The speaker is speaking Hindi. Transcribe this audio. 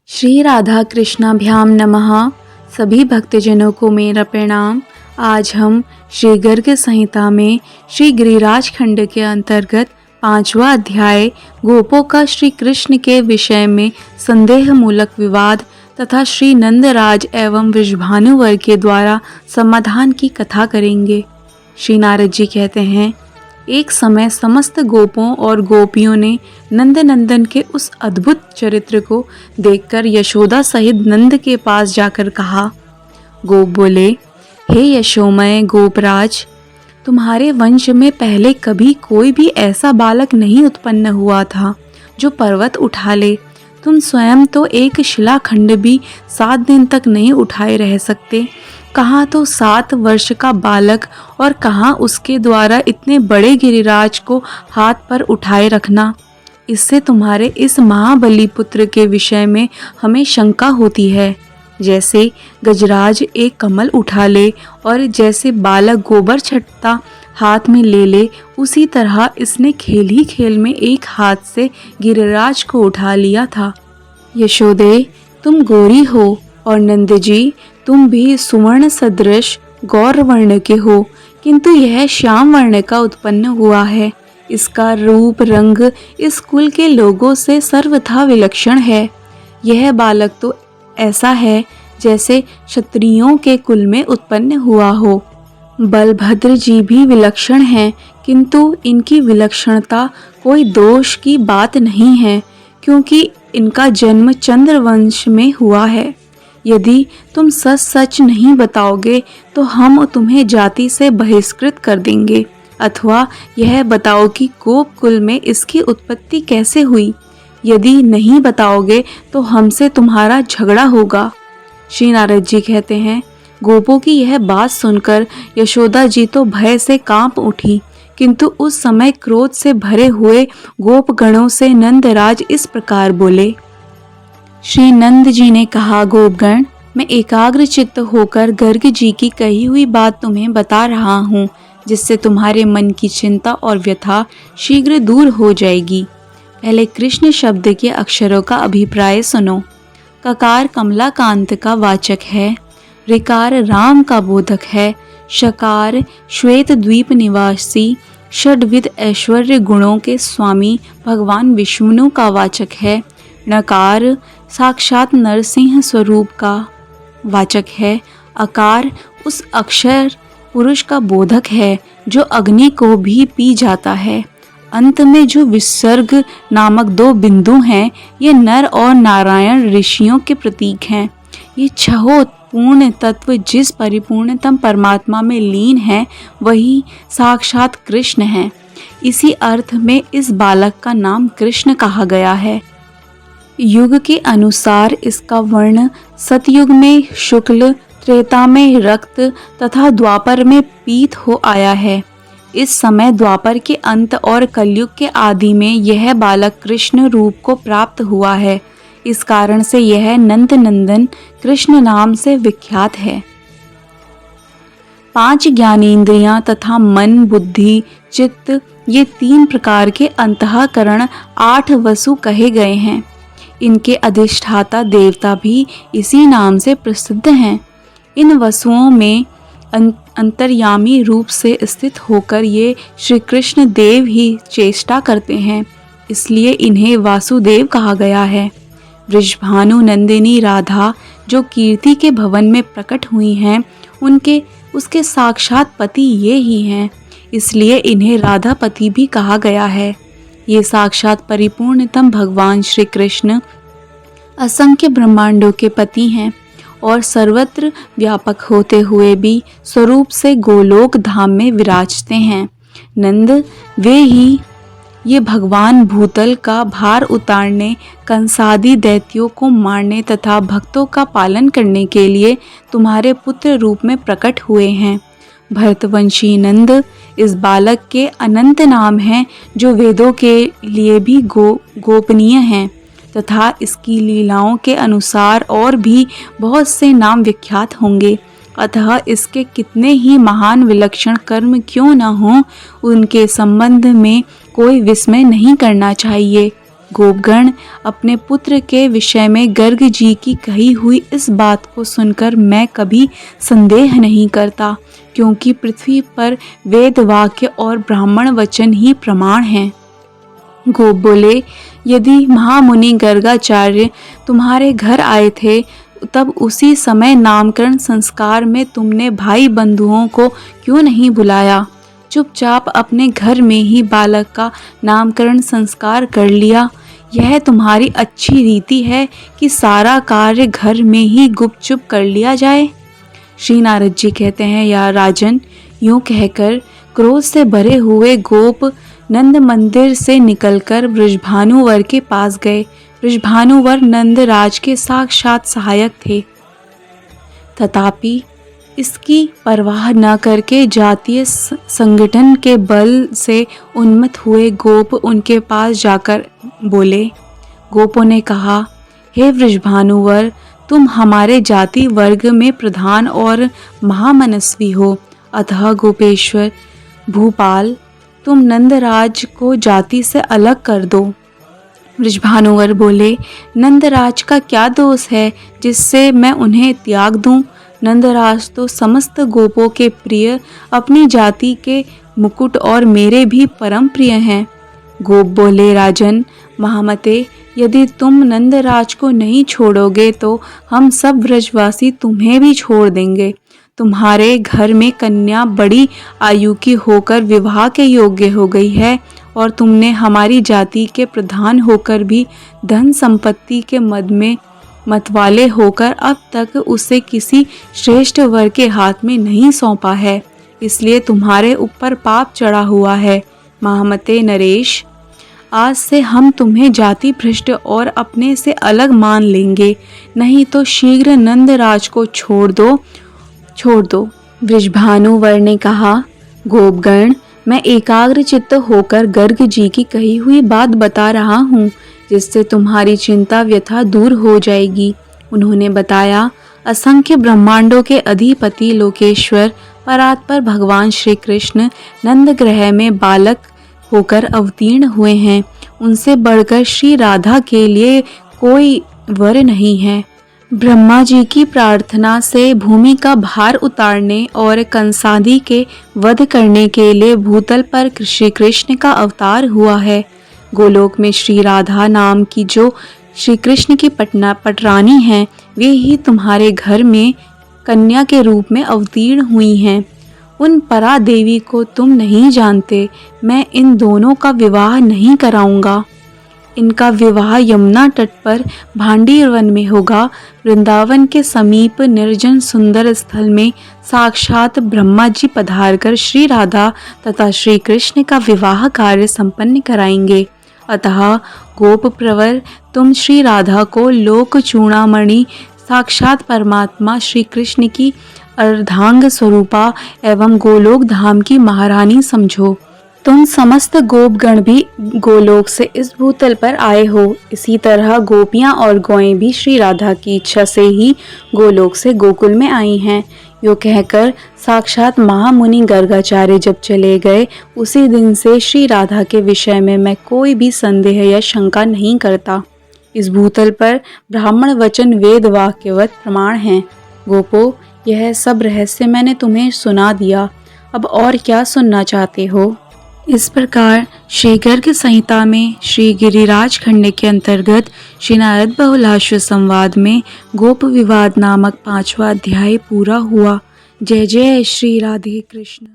श्री राधा कृष्णाभ्याम नमः। सभी भक्तजनों को मेरा प्रणाम। आज हम श्री गर्ग संहिता में श्री गिरिराज खंड के अंतर्गत 5वां अध्याय गोपों का श्री कृष्ण के विषय में संदेह मूलक विवाद तथा श्री नंदराज एवं वृषभानुवर के द्वारा समाधान की कथा करेंगे। श्री नारद जी कहते हैं, एक समय समस्त गोपों और गोपियों ने नंद नंदन के उस अद्भुत चरित्र को देखकर यशोदा सहित नंद के पास जाकर कहा। गोप बोले, हे यशोमय गोपराज, तुम्हारे वंश में पहले कभी कोई भी ऐसा बालक नहीं उत्पन्न हुआ था जो पर्वत उठा ले। तुम स्वयं तो एक शिलाखंड भी 7 दिन तक नहीं उठाए रह सकते, कहाँ तो 7 वर्ष का बालक और कहाँ उसके द्वारा इतने बड़े गिरिराज को हाथ पर उठाए रखना। इससे तुम्हारे इस महाबली पुत्र के विषय में हमें शंका होती है। जैसे गजराज एक कमल उठा ले और जैसे बालक गोबर छटता हाथ में ले ले, उसी तरह इसने खेल ही खेल में एक हाथ से गिरिराज को उठा लिया था। यशोदे, तुम गोरी हो और नंद जी तुम भी सुवर्ण सदृश गौर वर्ण के हो, किंतु यह श्याम वर्ण का उत्पन्न हुआ है। इसका रूप रंग इस कुल के लोगों से सर्वथा विलक्षण है। यह बालक तो ऐसा है जैसे क्षत्रियों के कुल में उत्पन्न हुआ हो। बलभद्र जी भी विलक्षण हैं, किंतु इनकी विलक्षणता कोई दोष की बात नहीं है, क्योंकि इनका जन्म चंद्रवंश में हुआ है। यदि तुम सच सच नहीं बताओगे तो हम तुम्हें जाति से बहिष्कृत कर देंगे, अथवा यह बताओ कि गोप कुल में इसकी उत्पत्ति कैसे हुई। यदि नहीं बताओगे तो हमसे तुम्हारा झगड़ा होगा। श्री नारद जी कहते हैं, गोपों की यह बात सुनकर यशोदा जी तो भय से कांप उठी, किंतु उस समय क्रोध से भरे हुए गोपगणों से नंदराज इस प्रकार बोले। श्री नंद जी ने कहा, गोपगण, मैं एकाग्र चित्त होकर गर्ग जी की कही हुई बात तुम्हें बता रहा हूँ, जिससे तुम्हारे मन की चिंता और व्यथा शीघ्र दूर हो जाएगी। पहले कृष्ण शब्द के अक्षरों का अभिप्राय सुनो। ककार कमलाकांत का वाचक है, ऋकार राम का बोधक है, शकार श्वेत द्वीप निवासी षड्विध ऐश्वर्य गुणों के स्वामी भगवान विष्णु का वाचक है, नकार साक्षात नरसिंह स्वरूप का वाचक है, अकार उस अक्षर पुरुष का बोधक है जो अग्नि को भी पी जाता है, अंत में जो विसर्ग नामक 2 बिंदु हैं, ये नर और नारायण ऋषियों के प्रतीक हैं। ये छहों पूर्ण तत्व जिस परिपूर्णतम परमात्मा में लीन है, वही साक्षात कृष्ण है। इसी अर्थ में इस बालक का नाम कृष्ण कहा गया है। युग के अनुसार इसका वर्ण सतयुग में शुक्ल, त्रेता में रक्त तथा द्वापर में पीत हो आया है। इस समय द्वापर के अंत और कलयुग के आदि में यह बालक कृष्ण रूप को प्राप्त हुआ है। इस कारण से यह नंद नंदन कृष्ण नाम से विख्यात है। 5 ज्ञानेंद्रियां तथा मन, बुद्धि, चित्त, ये 3 प्रकार के अंतःकरण 8 वसु कहे गए हैं। इनके अधिष्ठाता देवता भी इसी नाम से प्रसिद्ध हैं। इन वसुओं में अंतर्यामी रूप से स्थित होकर ये श्री कृष्ण देव ही चेष्टा करते हैं, इसलिए इन्हें वासुदेव कहा गया है। वृषभानु नंदिनी राधा जो कीर्ति के भवन में प्रकट हुई हैं, उसके साक्षात पति ये ही हैं, इसलिए इन्हें राधापति भी कहा गया है। ये साक्षात परिपूर्णतम भगवान श्री कृष्ण असंख्य ब्रह्मांडों के पति हैं और सर्वत्र व्यापक होते हुए भी स्वरूप से गोलोक धाम में विराजते हैं। नंद वे ही ये भगवान भूतल का भार उतारने, कंसादि दैत्यों को मारने तथा भक्तों का पालन करने के लिए तुम्हारे पुत्र रूप में प्रकट हुए हैं। भरतवंशी नंद इस बालक के अनंत नाम हैं, जो वेदों के लिए भी गोपनीय हैं तथा इसकी लीलाओं के अनुसार और भी बहुत से नाम विख्यात होंगे। अतः इसके कितने ही महान विलक्षण कर्म क्यों न हों, उनके संबंध में कोई विस्मय नहीं करना चाहिए। गोपगण अपने पुत्र के विषय में गर्ग जी की कही हुई इस बात को सुनकर मैं कभी संदेह नहीं करता, क्योंकि पृथ्वी पर वेद वाक्य और ब्राह्मण वचन ही प्रमाण हैं। गोप बोले, यदि महामुनि गर्गाचार्य तुम्हारे घर आए थे तब उसी समय नामकरण संस्कार में तुमने भाई बंधुओं को क्यों नहीं बुलाया? चुपचाप अपने घर में ही बालक का नामकरण संस्कार कर लिया। यह तुम्हारी अच्छी रीति है कि सारा कार्य घर में ही गुपचुप कर लिया जाए। श्री नारद जी कहते हैं, या राजन, यूं कहकर क्रोध से भरे हुए गोप नंद मंदिर से निकलकर वृषभानुवर के पास गए। वृषभानुवर नंदराज के साक्षात सहायक थे, तथापि इसकी परवाह न करके जातीय संगठन के बल से उन्मत्त हुए गोप उनके पास जाकर बोले। गोपों ने कहा, हे वृषभानुवर, तुम हमारे जाति वर्ग में प्रधान और महामनस्वी हो, अतः गोपेश्वर भूपाल, तुम नंदराज को जाति से अलग कर दो। वृषभानुवर बोले, नंदराज का क्या दोष है जिससे मैं उन्हें त्याग दूं? नंदराज तो समस्त गोपों के प्रिय, अपनी जाति के मुकुट और मेरे भी परम प्रिय हैं। गोप बोले, राजन महामते, यदि तुम नंदराज को नहीं छोड़ोगे तो हम सब ब्रजवासी तुम्हें भी छोड़ देंगे। तुम्हारे घर में कन्या बड़ी आयु की होकर विवाह के योग्य हो गई है और तुमने हमारी जाति के प्रधान होकर भी धन संपत्ति के मद में मतवाले होकर अब तक उसे किसी श्रेष्ठ वर के हाथ में नहीं सौंपा है, इसलिए तुम्हारे ऊपर पाप चढ़ा हुआ है। महामते नरेश, आज से हम तुम्हें जाति भ्रष्ट और अपने से अलग मान लेंगे, नहीं तो शीघ्र नंदराज को छोड़ दो। वृषभानुवर ने कहा, गोपगण, मैं एकाग्र चित्त होकर गर्ग जी की कही हुई बात बता रहा हूँ, जिससे तुम्हारी चिंता व्यथा दूर हो जाएगी। उन्होंने बताया, असंख्य ब्रह्मांडों के अधिपति लोकेश्वर परात्पर भगवान श्री कृष्ण नंद ग्रह में बालक होकर अवतीर्ण हुए हैं। उनसे बढ़कर श्री राधा के लिए कोई वर नहीं है। ब्रह्मा जी की प्रार्थना से भूमि का भार उतारने और कंसादी के वध करने के लिए भूतल पर श्री कृष्ण का अवतार हुआ है। गोलोक में श्री राधा नाम की जो श्री कृष्ण की पटरानी हैं, वे ही तुम्हारे घर में कन्या के रूप में अवतीर्ण हुई हैं। उन परा देवी को तुम नहीं जानते। मैं इन दोनों का विवाह नहीं कराऊंगा। इनका विवाह यमुना तट पर भांडीर वन में होगा। वृंदावन के समीप निर्जन सुंदर स्थल में साक्षात ब्रह्मा जी पधारकर श्री राधा तथा श्री कृष्ण का विवाह कार्य संपन्न कराएंगे। अतः गोप प्रवर, तुम श्री राधा को लोक चूड़ामणि साक्षात परमात्मा श्री कृष्ण की अर्धांग स्वरूपा एवं गोलोक धाम की महारानी समझो। तुम समस्त गोपगण भी गोलोक से इस भूतल पर आए हो। इसी तरह गोपियां और गौएं भी श्री राधा की इच्छा से ही गोलोक से गोकुल में आई हैं। यो कहकर साक्षात महामुनि गर्गाचार्य जब चले गए, उसी दिन से श्री राधा के विषय में मैं कोई भी संदेह या शंका नहीं करता। इस भूतल पर ब्राह्मण वचन वेद वाक्यवत प्रमाण हैं। गोपो, यह सब रहस्य मैंने तुम्हें सुना दिया, अब और क्या सुनना चाहते हो? इस प्रकार श्री गर्ग संहिता में श्री गिरिराज खंड के अंतर्गत श्री नारद बहुलाश्व संवाद में गोप विवाद नामक 5वां अध्याय पूरा हुआ। जय जय श्री राधे कृष्ण।